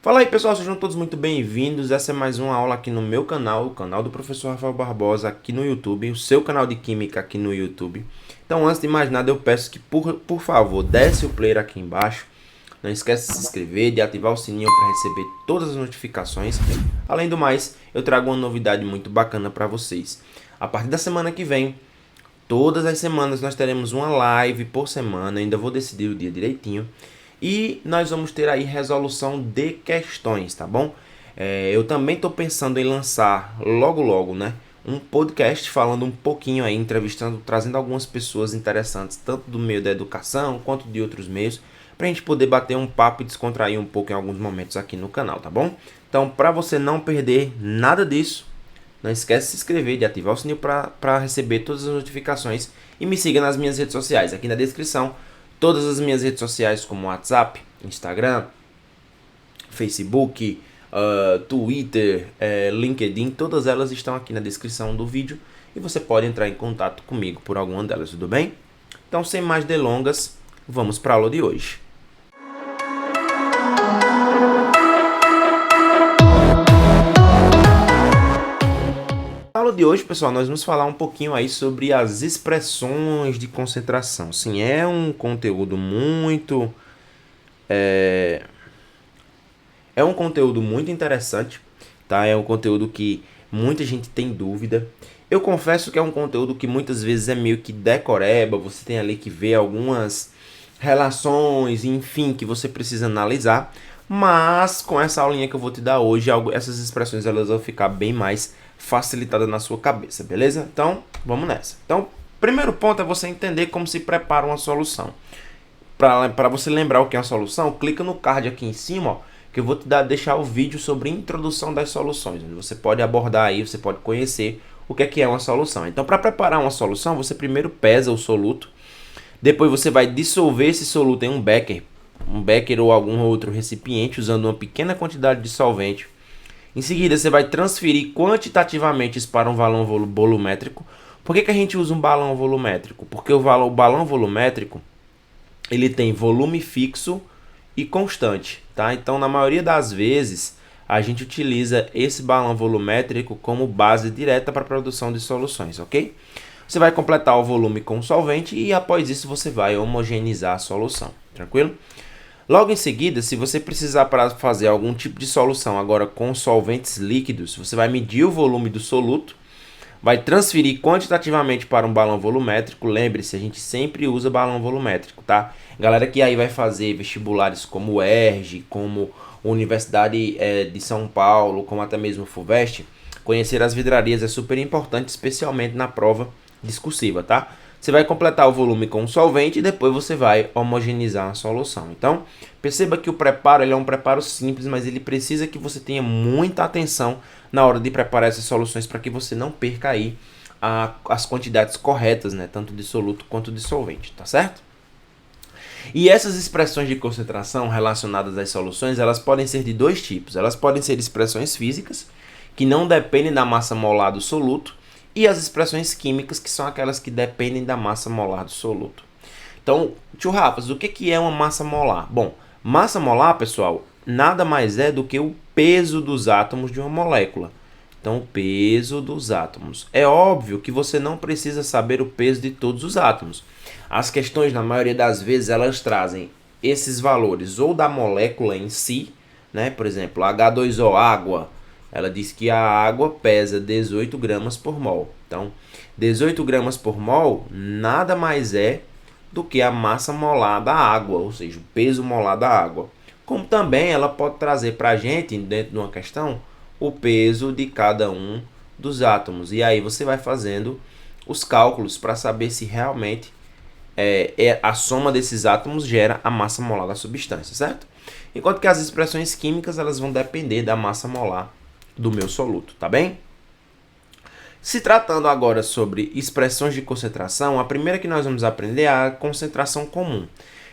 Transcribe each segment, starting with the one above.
Fala aí pessoal, sejam todos muito bem-vindos. Essa é mais uma aula aqui no meu canal, o canal do professor Rafael Barbosa aqui no YouTube, o seu canal de Química aqui no YouTube. Então, antes de mais nada, eu peço que por favor, desce o player aqui embaixo. Não esquece de se inscrever, de ativar o sininho para receber todas as notificações. Além do mais, eu trago uma novidade muito bacana para vocês. A partir da semana que vem, todas as semanas nós teremos uma live por semana, ainda vou decidir o dia direitinho. E nós vamos ter aí resolução de questões, tá bom? Eu também estou pensando em lançar logo, né? Um podcast falando um pouquinho aí, entrevistando, trazendo algumas pessoas interessantes, tanto do meio da educação quanto de outros meios, para a gente poder bater um papo e descontrair um pouco em alguns momentos aqui no canal, tá bom? Então, para você não perder nada disso, não esquece de se inscrever, de ativar o sininho para receber todas as notificações e me siga nas minhas redes sociais, aqui na descrição. Todas as minhas redes sociais como WhatsApp, Instagram, Facebook, Twitter, LinkedIn, todas elas estão aqui na descrição do vídeo e você pode entrar em contato comigo por alguma delas, tudo bem? Então, sem mais delongas, vamos para a aula de hoje. Na aula de hoje, pessoal, nós vamos falar um pouquinho aí sobre as expressões de concentração. Sim, é um conteúdo muito interessante, tá? É um conteúdo que muita gente tem dúvida. Eu confesso que é um conteúdo que muitas vezes é meio que decoreba, você tem ali que ver algumas relações, enfim, que você precisa analisar. Mas com essa aulinha que eu vou te dar hoje, essas expressões elas vão ficar bem mais facilitadas na sua cabeça, beleza? Então, vamos nessa. Então, primeiro ponto é você entender como se prepara uma solução. Para você lembrar o que é uma solução, clica no card aqui em cima, ó, que eu vou te deixar o vídeo sobre introdução das soluções, onde você pode abordar aí, você pode conhecer o que é uma solução. Então, para preparar uma solução, você primeiro pesa o soluto, depois você vai dissolver esse soluto em um becker ou algum outro recipiente usando uma pequena quantidade de solvente. Em seguida, você vai transferir quantitativamente isso para um balão volumétrico. Por que a gente usa um balão volumétrico? Porque o balão volumétrico ele tem volume fixo e constante, tá? Então, na maioria das vezes, a gente utiliza esse balão volumétrico como base direta para a produção de soluções, ok? Você vai completar o volume com solvente e após isso você vai homogeneizar a solução, tranquilo? Logo em seguida, se você precisar para fazer algum tipo de solução agora com solventes líquidos, você vai medir o volume do soluto, vai transferir quantitativamente para um balão volumétrico. Lembre-se, a gente sempre usa balão volumétrico, tá? Galera que aí vai fazer vestibulares como o ERJ, como a Universidade de São Paulo, como até mesmo o FUVEST, conhecer as vidrarias é super importante, especialmente na prova discursiva, tá? Você vai completar o volume com o solvente e depois você vai homogeneizar a solução. Então, perceba que o preparo ele é um preparo simples, mas ele precisa que você tenha muita atenção na hora de preparar essas soluções para que você não perca aí as quantidades corretas, né? Tanto de soluto quanto de solvente, tá certo? E essas expressões de concentração relacionadas às soluções, elas podem ser de dois tipos. Elas podem ser expressões físicas, que não dependem da massa molar do soluto, e as expressões químicas, que são aquelas que dependem da massa molar do soluto. Então, tio Rafas, o que é uma massa molar? Bom, massa molar, pessoal, nada mais é do que o peso dos átomos de uma molécula. Então, o peso dos átomos. É óbvio que você não precisa saber o peso de todos os átomos. As questões, na maioria das vezes, elas trazem esses valores ou da molécula em si, né? Por exemplo, H2O, água. Ela diz que a água pesa 18 gramas por mol. Então, 18 gramas por mol nada mais é do que a massa molar da água, ou seja, o peso molar da água. Como também ela pode trazer para a gente, dentro de uma questão, o peso de cada um dos átomos. E aí você vai fazendo os cálculos para saber se realmente a soma desses átomos gera a massa molar da substância, certo? Enquanto que as expressões químicas elas vão depender da massa molar do meu soluto, tá bem? Se tratando agora sobre expressões de concentração, a primeira que nós vamos aprender é a concentração comum.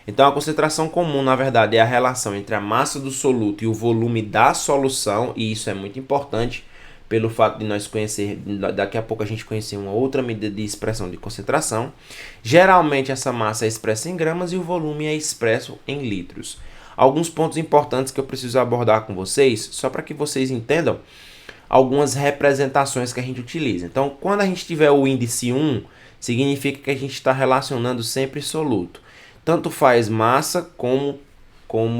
Então, a concentração comum, na verdade, é a relação entre a massa do soluto e o volume da solução, e isso é muito importante pelo fato de nós conhecer, daqui a pouco a gente conhecer uma outra medida de expressão de concentração. Geralmente, essa massa é expressa em gramas e o volume é expresso em litros. alguns pontos importantes que eu preciso abordar com vocês, só para que vocês entendam algumas representações que a gente utiliza. Então, quando a gente tiver o índice 1, significa que a gente está relacionando sempre soluto. Tanto faz massa como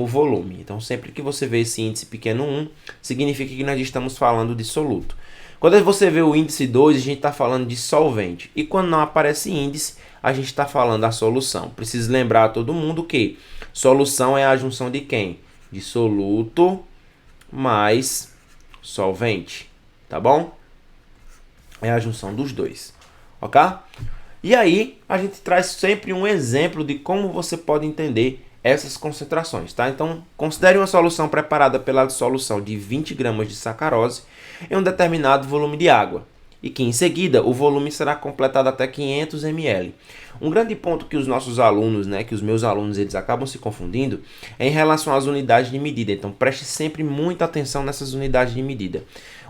volume. Então, sempre que você vê esse índice pequeno 1, significa que nós estamos falando de soluto. Quando você vê o índice 2, a gente está falando de solvente. E quando não aparece índice, a gente está falando da solução. Preciso lembrar a todo mundo que solução é a junção de quem? De soluto mais solvente, tá bom? É a junção dos dois, ok? E aí, a gente traz sempre um exemplo de como você pode entender essas concentrações, tá? Então, considere uma solução preparada pela dissolução de 20 gramas de sacarose em um determinado volume de água, e que em seguida o volume será completado até 500 ml. Um grande ponto que os nossos alunos, que os meus alunos, eles acabam se confundindo é em relação às unidades de medida. Então preste sempre muita atenção nessas unidades de medida.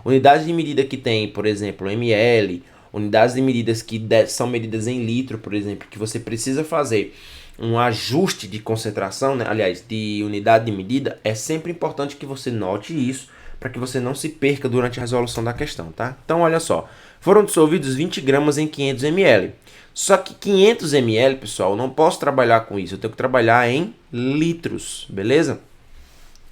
Unidades de medida que tem, por exemplo, ml, unidades de medidas que são medidas em litro, por exemplo, que você precisa fazer um ajuste de concentração, aliás, de unidade de medida, é sempre importante que você note isso, para que você não se perca durante a resolução da questão, tá? Então, olha só, foram dissolvidos 20 gramas em 500 ml. Só que 500 ml, pessoal, eu não posso trabalhar com isso, eu tenho que trabalhar em litros, beleza?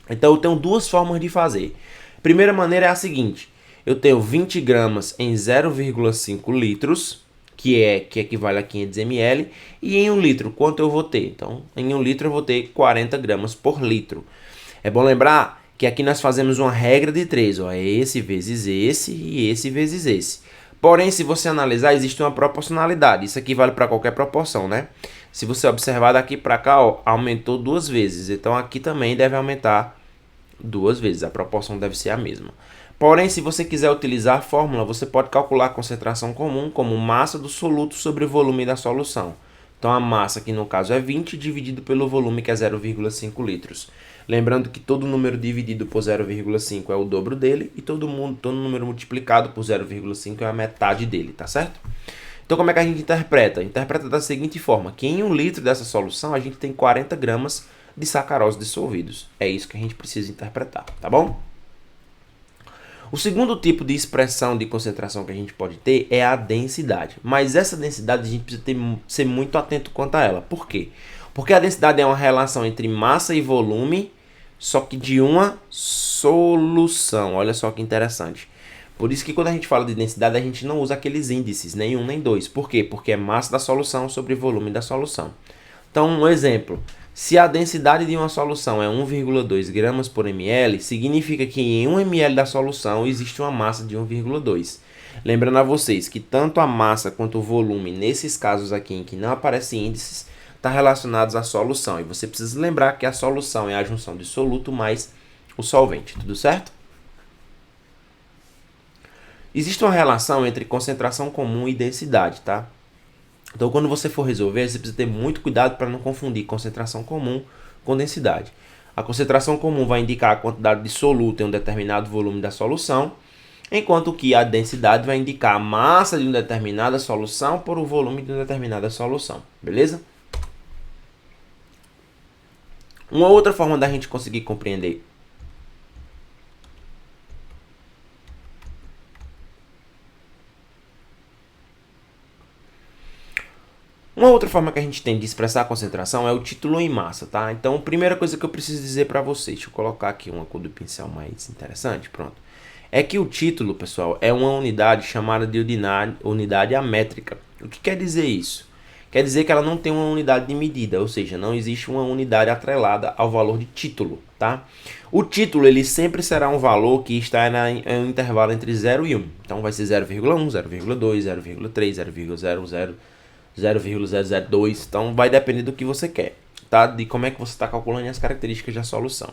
Então, eu tenho duas formas de fazer. Primeira maneira é a seguinte, eu tenho 20 gramas em 0,5 litros, que equivale a 500 ml, e em 1 litro, quanto eu vou ter? Então, em 1 litro eu vou ter 40 gramas por litro. É bom lembrar que aqui nós fazemos uma regra de 3, ó, é esse vezes esse e esse vezes esse. Porém, se você analisar, existe uma proporcionalidade. Isso aqui vale para qualquer proporção, né? Se você observar daqui para cá, ó, aumentou 2 vezes. Então, aqui também deve aumentar 2 vezes. A proporção deve ser a mesma. Porém, se você quiser utilizar a fórmula, você pode calcular a concentração comum como massa do soluto sobre o volume da solução. Então, a massa, que no caso é 20, dividido pelo volume, que é 0,5 litros. Lembrando que todo número dividido por 0,5 é o dobro dele, e todo número multiplicado por 0,5 é a metade dele, tá certo? Então, como é que a gente interpreta? Interpreta da seguinte forma, que em 1 litro dessa solução, a gente tem 40 gramas de sacarose dissolvidos. É isso que a gente precisa interpretar, tá bom? O segundo tipo de expressão de concentração que a gente pode ter é a densidade. Mas essa densidade a gente precisa ser muito atento quanto a ela. Por quê? Porque a densidade é uma relação entre massa e volume, só que de uma solução. Olha só que interessante. Por isso que quando a gente fala de densidade, a gente não usa aqueles índices, nem 1 nem 2. Por quê? Porque é massa da solução sobre volume da solução. Então, um exemplo. Se a densidade de uma solução é 1,2 gramas por ml, significa que em 1 ml da solução existe uma massa de 1,2. Lembrando a vocês que tanto a massa quanto o volume, nesses casos aqui em que não aparecem índices, está relacionados à solução. E você precisa lembrar que a solução é a junção de soluto mais o solvente, tudo certo? Existe uma relação entre concentração comum e densidade, tá? Então, quando você for resolver, você precisa ter muito cuidado para não confundir concentração comum com densidade. A concentração comum vai indicar a quantidade de soluto em um determinado volume da solução, enquanto que a densidade vai indicar a massa de uma determinada solução por o volume de uma determinada solução, beleza? Uma outra forma da gente conseguir compreender Uma outra forma que a gente tem de expressar a concentração é o título em massa, tá? Então, a primeira coisa que eu preciso dizer para vocês, deixa eu colocar aqui uma cor do pincel mais interessante, pronto. É que o título, pessoal, é uma unidade chamada de unidade amétrica. O que quer dizer isso? Quer dizer que ela não tem uma unidade de medida, ou seja, não existe uma unidade atrelada ao valor de título, tá? O título, ele sempre será um valor que está em um intervalo entre 0 e 1. Então, vai ser 0,1, 0,2, 0,3, 0,00, 0,002, então vai depender do que você quer, tá? De como é que você está calculando as características da solução.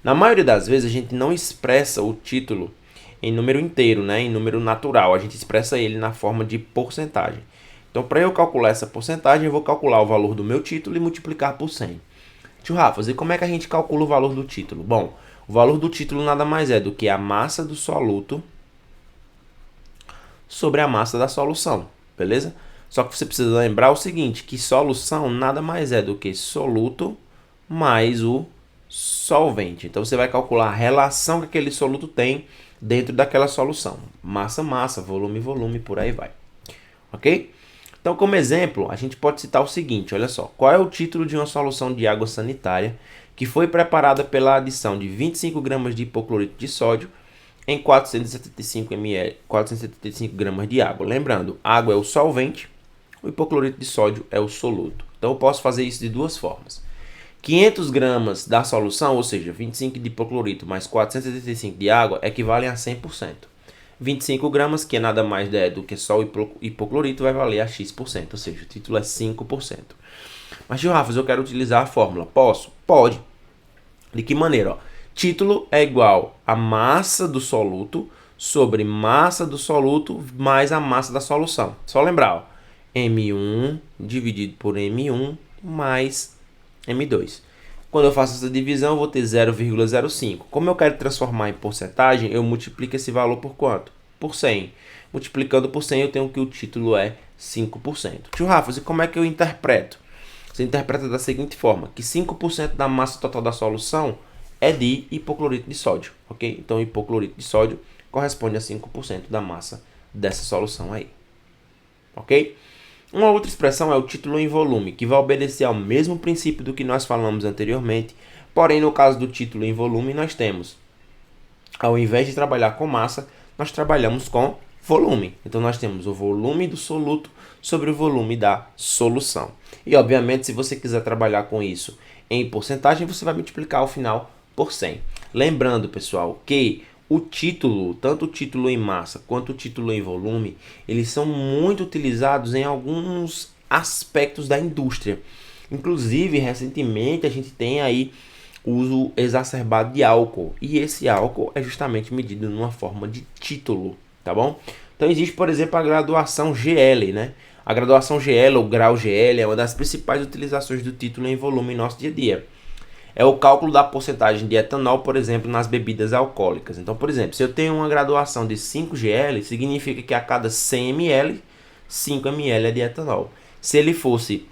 Na maioria das vezes a gente não expressa o título em número inteiro, em número natural, a gente expressa ele na forma de porcentagem. Então, para eu calcular essa porcentagem, eu vou calcular o valor do meu título e multiplicar por 100. Tio Rafa, e como é que a gente calcula o valor do título? Bom, o valor do título nada mais é do que a massa do soluto sobre a massa da solução, beleza? Só que você precisa lembrar o seguinte, que solução nada mais é do que soluto mais o solvente. Então você vai calcular a relação que aquele soluto tem dentro daquela solução. Massa, massa, volume, volume, por aí vai. Ok? Então, como exemplo, a gente pode citar o seguinte, olha só. Qual é o título de uma solução de água sanitária que foi preparada pela adição de 25 gramas de hipoclorito de sódio em 475 gramas de água? Lembrando, água é o solvente, o hipoclorito de sódio é o soluto. Então, eu posso fazer isso de duas formas. 500 gramas da solução, ou seja, 25 de hipoclorito mais 475 de água, equivalem a 100%. 25 gramas, que é nada mais do que só o hipoclorito, vai valer a X%, ou seja, o título é 5%. Mas, tio Rafa, eu quero utilizar a fórmula. Posso? Pode. De que maneira? Ó? Título é igual a massa do soluto sobre massa do soluto mais a massa da solução. Só lembrar, ó, M1 dividido por M1 mais M2. Quando eu faço essa divisão, eu vou ter 0,05. Como eu quero transformar em porcentagem, eu multiplico esse valor por quanto? Por 100. Multiplicando por 100, eu tenho que o título é 5%. Tio Rafa, e como é que eu interpreto? Você interpreta da seguinte forma, que 5% da massa total da solução é de hipoclorito de sódio, ok? Então, o hipoclorito de sódio corresponde a 5% da massa dessa solução aí, ok? Uma outra expressão é o título em volume, que vai obedecer ao mesmo princípio do que nós falamos anteriormente, porém no caso do título em volume nós temos, ao invés de trabalhar com massa, nós trabalhamos com volume. Então nós temos o volume do soluto sobre o volume da solução. E obviamente se você quiser trabalhar com isso em porcentagem, você vai multiplicar ao final por 100. Lembrando, pessoal, que o título, tanto o título em massa quanto o título em volume, eles são muito utilizados em alguns aspectos da indústria. Inclusive, recentemente, a gente tem aí o uso exacerbado de álcool. E esse álcool é justamente medido numa forma de título, tá bom? Então, existe, por exemplo, a graduação GL, né? A graduação GL ou grau GL é uma das principais utilizações do título em volume em nosso dia a dia. É o cálculo da porcentagem de etanol, por exemplo, nas bebidas alcoólicas. Então, por exemplo, se eu tenho uma graduação de 5 GL, significa que a cada 100 ml, 5 ml é de etanol. Se ele fosse,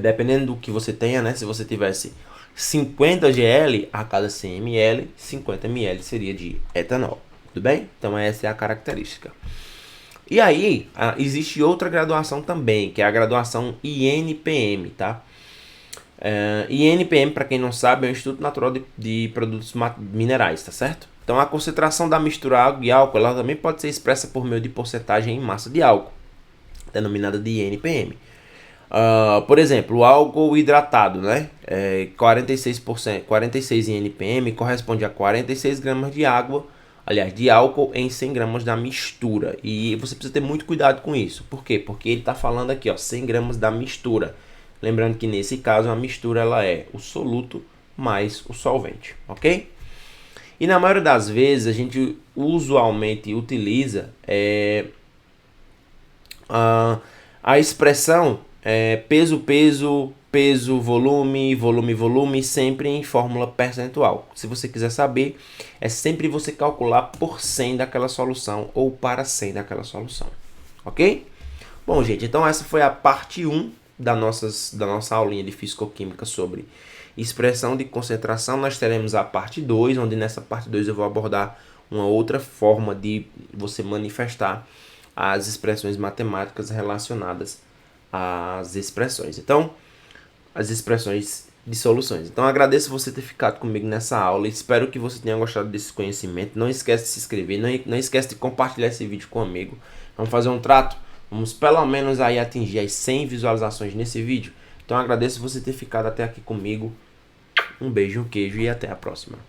dependendo do que você tenha, né? Se você tivesse 50 GL, a cada 100 ml, 50 ml seria de etanol. Tudo bem? Então, essa é a característica. E aí, existe outra graduação também, que é a graduação INPM, tá? INPM, para quem não sabe, é o Instituto Natural de Produtos Minerais, tá certo? Então, a concentração da mistura água e álcool, ela também pode ser expressa por meio de porcentagem em massa de álcool, denominada de INPM. Por exemplo, o álcool hidratado, né? 46 INPM corresponde a 46 gramas de água, aliás, de álcool em 100 gramas da mistura. E você precisa ter muito cuidado com isso. Por quê? Porque ele está falando aqui, ó, 100 gramas da mistura. Lembrando que nesse caso a mistura ela é o soluto mais o solvente, ok? E na maioria das vezes a gente usualmente utiliza a expressão peso, peso, peso, volume, volume, volume, sempre em fórmula percentual. Se você quiser saber, é sempre você calcular por 100 daquela solução ou para 100 daquela solução, ok? Bom, gente, então essa foi a parte 1 da nossa aulinha de Fisicoquímica sobre expressão de concentração. Nós teremos a parte 2, onde nessa parte 2 eu vou abordar uma outra forma de você manifestar as expressões matemáticas relacionadas às expressões. Então, as expressões de soluções. Então, agradeço você ter ficado comigo nessa aula. Espero que você tenha gostado desse conhecimento. Não esquece de se inscrever, não esquece de compartilhar esse vídeo com um amigo. Vamos fazer um trato? Vamos pelo menos aí atingir as 100 visualizações nesse vídeo. Então agradeço você ter ficado até aqui comigo. Um beijo, um queijo e até a próxima.